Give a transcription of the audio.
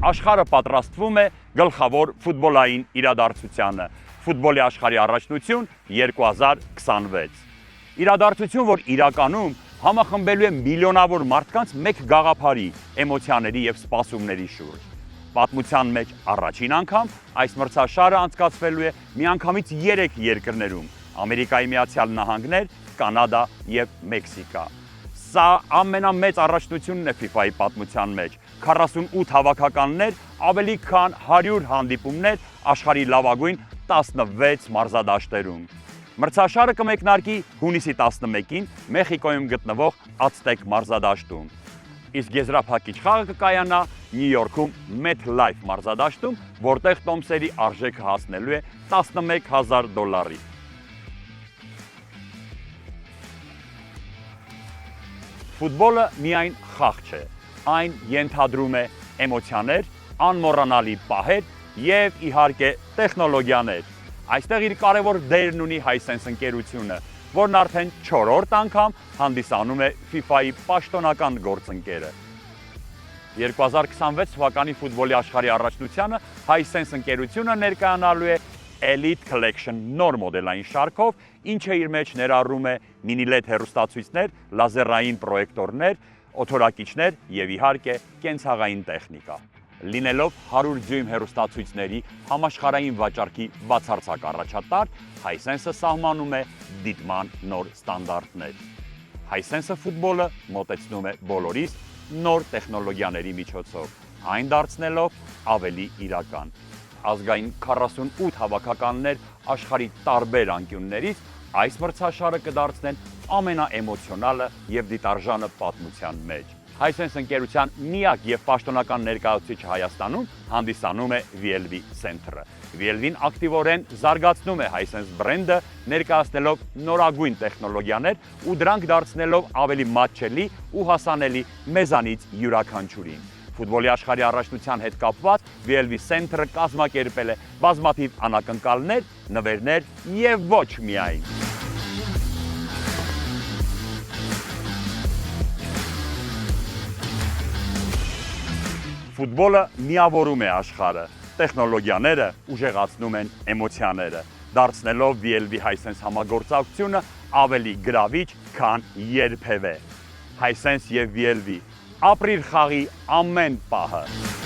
աշխարհը պատրաստվում է գլխավոր ֆուտբոլային իրադարձությանը՝ ֆուտբոլի աշխարհի առաջնություն 2026։ Իրադարձություն, որ իրականում համախմբելու է միլիոնավոր մարդկանց մեկ գաղափարի, էմոցիաների եւ սպասումների շուրջ։ Պատմության մեջ առաջին անգամ այս մրցաշարը անցկացվելու է միանգամից 3 երկրներում՝ Ամերիկայի Միացյալ Նահանգներ, Կանադա եւ Մեքսիկա։ Սա ամենամեծ առաջնությունն է FIFA-ի պատմության մեջ։ 48 հավաքականներ, ավելի քան 100 հանդիպումներ աշխարհի լավագույն 16 մարզադաշտերում։ Մրցաշարը կմեկնարկի հունիսի 11-ին Մեխիկոյում գտնվող Ացտեք մարզադաշտում։ Իսկ եզրափակիչ խաղը կկայանա Նյու Յորքում MetLife մարզադաշտում, որտեղ տոմսերի արժեքը հասնելու է $11,000։ Ֆուտբոլը միայն խաղ չէ, այն ենթադրում է էմոցիաներ, անմոռանալի պահեր եւ իհարկե տեխնոլոգիաներ։ Այստեղ իր կարևոր դերն ունի Hisense ընկերությունը, որն արդեն 4-րդ անգամ հանդիսանում է FIFA-ի պաշտոնական գործընկերը։ 2026 թվականի ֆուտբոլի աշխարհի առաջնությանը Hisense ընկերությունը ներկայանալու է Elite Collection նոր մոդելային շարքով, ինչը իր մեջ ներառում է mini LED հեռուստացույցներ, լազերային պրոյեկտորներ, օթորակիչներ եւ իհարկե կենցաղային տեխնիկա։ Լինելով 100 դյույմ հեռուստացույցների համաշխարհային վաճառքի բացարձակ առաջատար, Hisense-ը սահմանում է դիտման նոր ստանդարտներ։ Hisense-ը ֆուտբոլը մոտեցնում է բոլորիս նոր տեխնոլոգիաների միջոցով, այն դարձնելով ավելի իրական։ Ազգային 48 հավաքականներ աշխարհի տարբեր անկյուններից այս մրցաշարը կդարձնեն ամենաէմոցիոնալը եւ դիտարժանը պատմության մեջ։ Hisense ընկերության միակ եւ պաշտոնական ներկայացուցիչը Հայաստանում հանդիսանում է VLV Center-ը։ VLV-ն ակտիվորեն զարգացնում է Hisense բրենդը, ներկայացնելով նորագույն տեխնոլոգիաներ ու դրանք դարձնելով ավելի մատչելի ու հասանելի մեզանից յուրաքանչյուրին։ Ֆուտբոլի աշխարհի առաջնության հետ կապված VLV Center-ը կազմակերպել է բազմաթիվ անակնկալներ, նվերներ եւ ոչ միայն։ Ֆուտբոլը միավորում է աշխարհը, տեխնոլոգիաները ուժեղացնում են էմոցիաները, դարձնելով VLV Hisense համագործակցությունը ավելի գրավիչ, քան երբևէ։ Hisense եւ VLV ապրիր խաղի ամեն պահը։